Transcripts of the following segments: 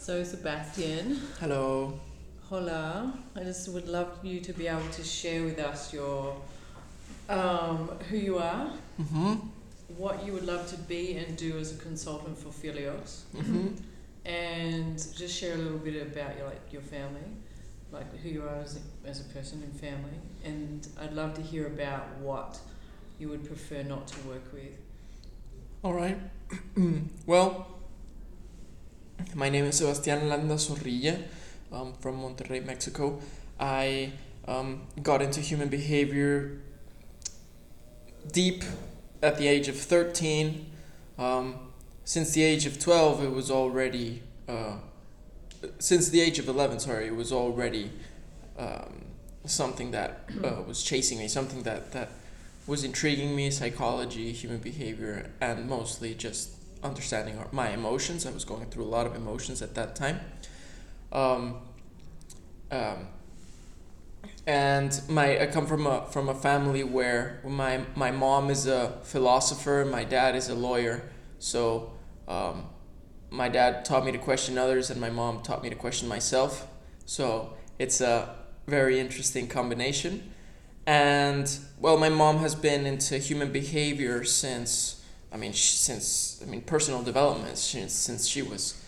So Sebastian, Hello. hola. I just would love you to be able to share with us your who you are, Mm-hmm. what you would love to be and do as a consultant for Philios, Mm-hmm. and just share a little bit about your family, like who you are as a person and family. And I'd love to hear about what you would prefer not to work with. All right. Well, my name is Sebastian Landa from Monterrey, Mexico. I got into human behavior deep at the age of 13. Um, since the age of 12, it was already. Since the age of 11, sorry, it was already something that was chasing me, something that was intriguing me, psychology, human behavior, and mostly just understanding my emotions. I was going through a lot of emotions at that time. Um, um, and I come from a family where my mom is a philosopher, my dad is a lawyer. So my dad taught me to question others, and my mom taught me to question myself. So it's a very interesting combination. And well, my mom has been into human behavior since personal development since she was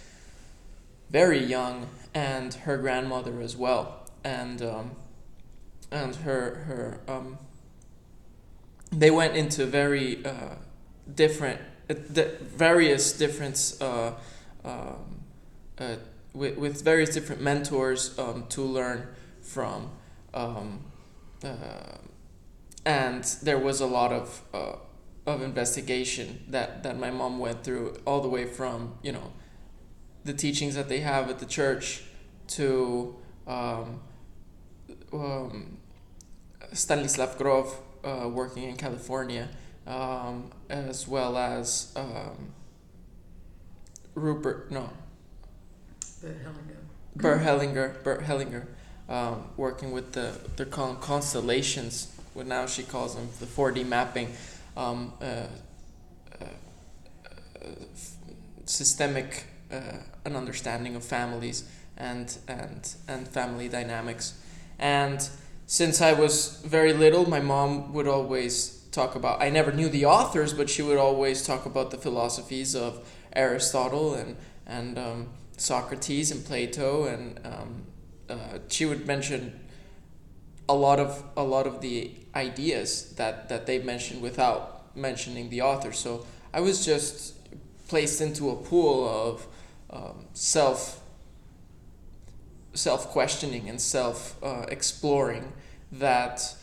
very young, and her grandmother as well, and her they went into very different various different um, uh, with various different mentors to learn from. Um, uh, and there was a lot of investigation that my mom went through, all the way from the teachings that they have at the church to um, um, Stanislav Grof working in California, as well as Rupert no Bert Hellinger. Bert Hellinger, working with they're called constellations. What now she calls them the 4D mapping, um, uh, systemic an understanding of families and family dynamics. And since I was very little, my mom would always talk about. I never knew the authors, but she would always talk about the philosophies of Aristotle and Socrates and Plato, and she would mention a lot of the ideas that they mentioned without mentioning the author. So I was just placed into a pool of self questioning and self exploring that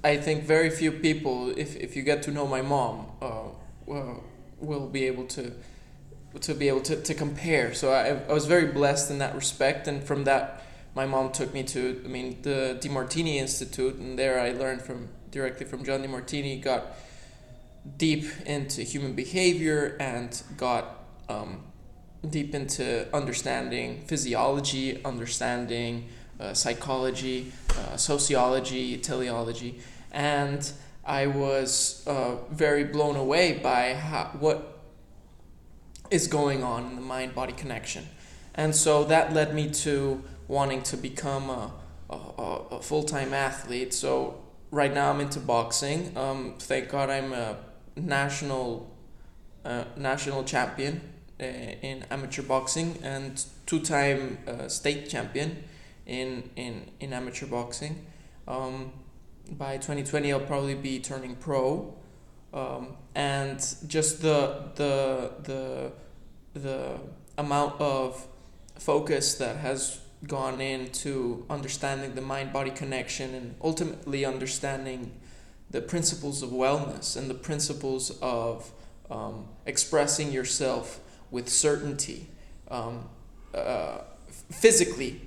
I think very few people, if you get to know my mom, will be able to compare. So I was very blessed in that respect, and from that, my mom took me to the DeMartini Institute, and there I learned directly from John DeMartini, got deep into human behavior, and got deep into understanding physiology, understanding psychology, sociology, teleology, and I was very blown away by what is going on in the mind-body connection. And so that led me to wanting to become a full-time athlete. So right now I'm into boxing. Thank God I'm a national champion in amateur boxing, and two-time state champion in amateur boxing. By 2020 I'll probably be turning pro, and just the amount of focus that has gone into understanding the mind-body connection, and ultimately understanding the principles of wellness and the principles of expressing yourself with certainty, um, uh, physically,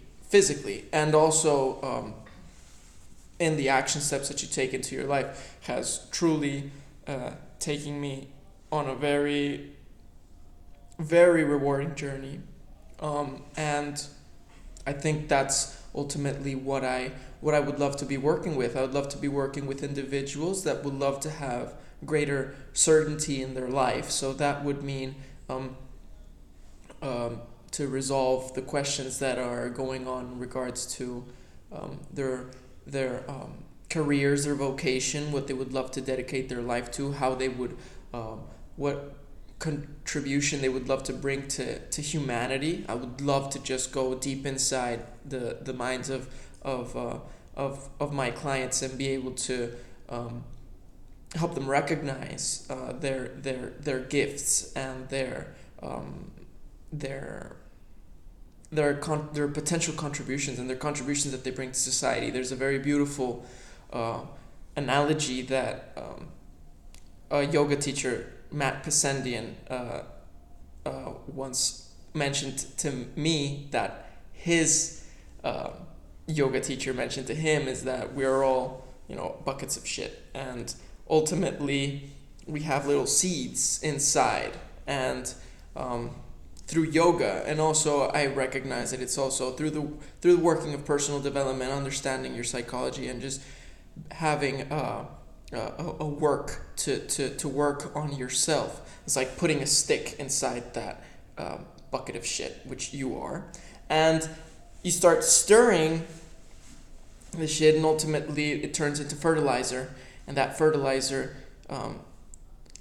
and also in the action steps that you take into your life, has truly taken me on a very, very rewarding journey. And I think that's ultimately what I would love to be working with. I would love to be working with individuals that would love to have greater certainty in their life. So that would mean to resolve the questions that are going on in regards to their careers, their vocation, what they would love to dedicate their life to, how they would, what contribution they would love to bring to humanity. I would love to just go deep inside the minds of my clients and be able to help them recognize their gifts and their potential contributions and their contributions that they bring to society. There's a very beautiful analogy that a yoga teacher, Matt Pasendian, once mentioned to me, that his yoga teacher mentioned to him, is that we're all, buckets of shit, and ultimately we have little seeds inside, and through yoga, and also I recognize that it's also through the working of personal development, understanding your psychology, and just having a work to work on yourself. It's like putting a stick inside that bucket of shit, which you are, and you start stirring the shit, and ultimately it turns into fertilizer, and that fertilizer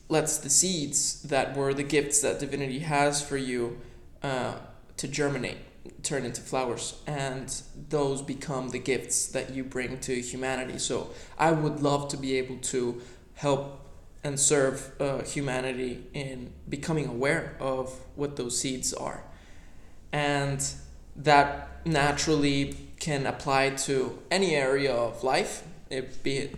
lets the seeds that were the gifts that divinity has for you to germinate, turn into flowers, and those become the gifts that you bring to humanity. So I would love to be able to help and serve humanity in becoming aware of what those seeds are, and that naturally can apply to any area of life, be it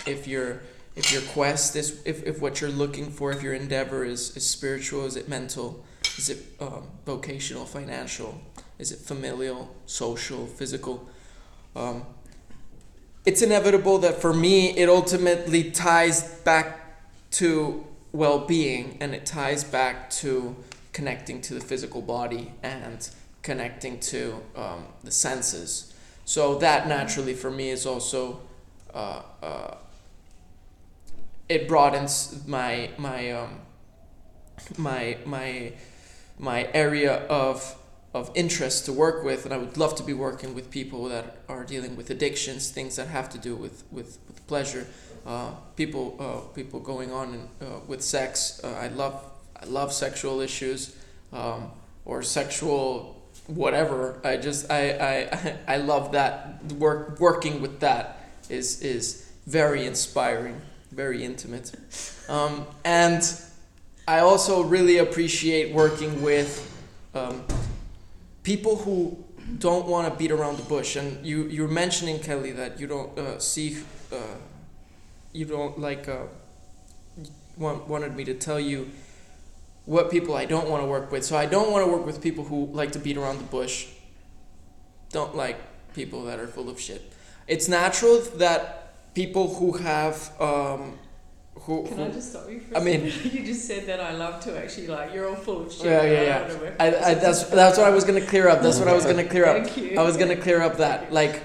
if your quest is, if what you're looking for, if your endeavor is spiritual, is it mental, is it vocational, financial, is it familial, social, physical. It's inevitable that for me it ultimately ties back to well-being, and it ties back to connecting to the physical body and connecting to the senses. So that naturally for me is also it broadens my area of interest to work with, and I would love to be working with people that are dealing with addictions, things that have to do with pleasure, people going on with sex. I love sexual issues, or sexual whatever. I love that. Working with that is very inspiring, very intimate, and I also really appreciate working with people who don't want to beat around the bush. And you're mentioning, Kellie, that you don't you don't like wanted me to tell you what people I don't want to work with. So I don't want to work with people who like to beat around the bush, don't like people that are full of shit. It's natural that people who have Can I just stop you for a second? You just said that I love to actually, like, you're all full of shit. Yeah. That's what I was going to clear up. That's what I was going to clear up. Thank you. I was going to clear up that, like,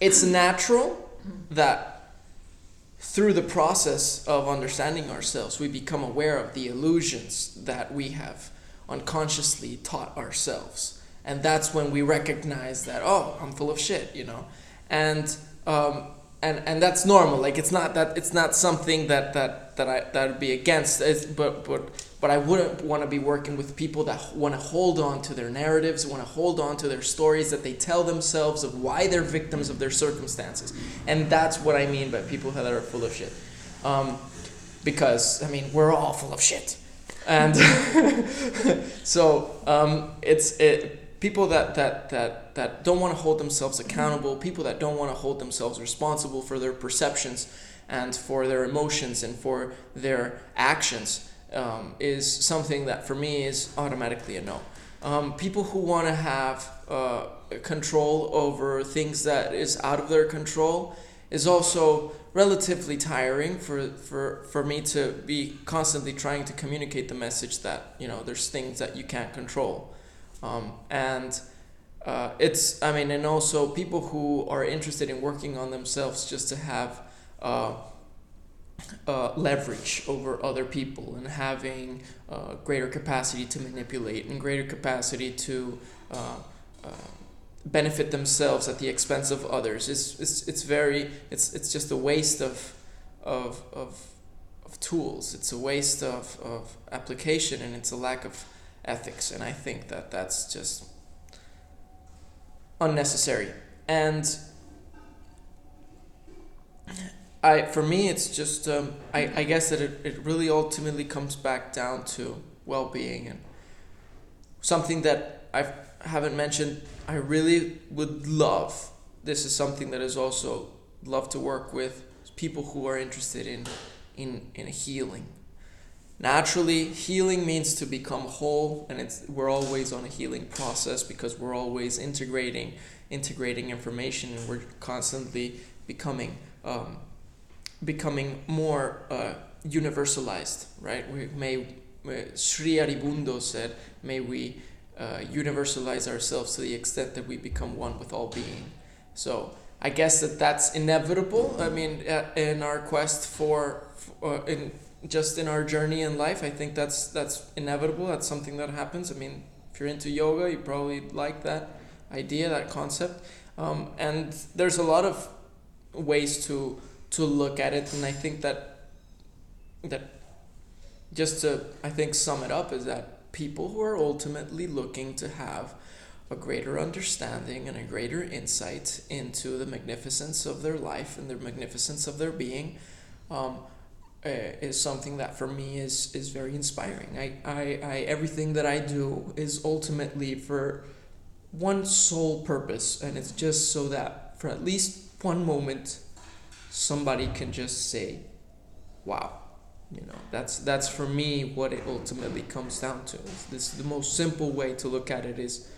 it's natural that through the process of understanding ourselves, we become aware of the illusions that we have unconsciously taught ourselves. And that's when we recognize that, oh, I'm full of shit, And that's normal. Like, it's not something that would be against. But I wouldn't want to be working with people that want to hold on to their narratives, want to hold on to their stories that they tell themselves of why they're victims of their circumstances. And that's what I mean by people that are full of shit. Because we're all full of shit, and so it's people that don't want to hold themselves accountable, people that don't want to hold themselves responsible for their perceptions and for their emotions and for their actions, is something that for me is automatically a no. People who want to have control over things that is out of their control is also relatively tiring for me to be constantly trying to communicate the message that there's things that you can't control. And also people who are interested in working on themselves just to have leverage over other people, and having greater capacity to manipulate and greater capacity to uh, benefit themselves at the expense of others. It's just a waste of tools. It's a waste of application, and it's a lack of ethics. And I think that that's just unnecessary. And for me, it's just I guess that it really ultimately comes back down to well-being. And something that I haven't mentioned, I really would love, this is something that is also love to work with people who are interested in healing. Naturally, healing means to become whole, and we're always on a healing process because we're always integrating information, and we're constantly becoming more universalized, right? Sri Aurobindo said, may we universalize ourselves to the extent that we become one with all being. So I guess that's inevitable. I mean, in our quest in our journey in life, I think that's inevitable. That's something that happens. I mean, if you're into yoga, you probably like that idea, that concept. And there's a lot of ways to look at it, and I think that just to, I think, sum it up, is that people who are ultimately looking to have a greater understanding and a greater insight into the magnificence of their life and the magnificence of their being is something that for me is very inspiring. I everything that I do is ultimately for one sole purpose, and it's just so that for at least one moment somebody can just say, wow. That's for me what it ultimately comes down to. This the most simple way to look at it is,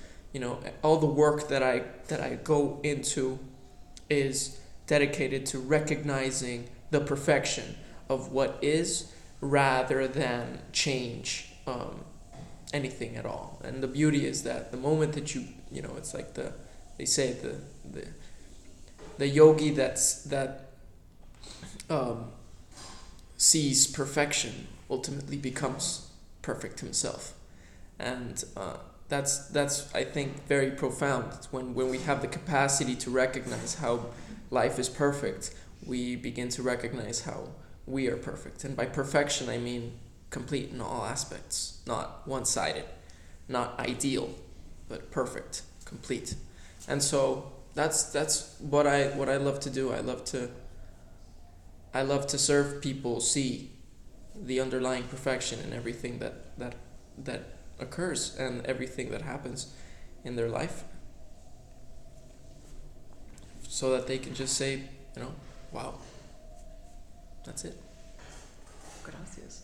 all the work that I go into is dedicated to recognizing the perfection of what is, rather than change anything at all. And the beauty is that the moment that it's like they say the yogi that sees perfection ultimately becomes perfect himself. And that's I think very profound. It's when we have the capacity to recognize how life is perfect, we begin to recognize how we are perfect. And by perfection, I mean complete in all aspects, not one-sided, not ideal, but perfect, complete. And so that's what I love to do. I love to serve people see the underlying perfection in everything that occurs and everything that happens in their life, so that they can just say, wow, that's it. Gracias.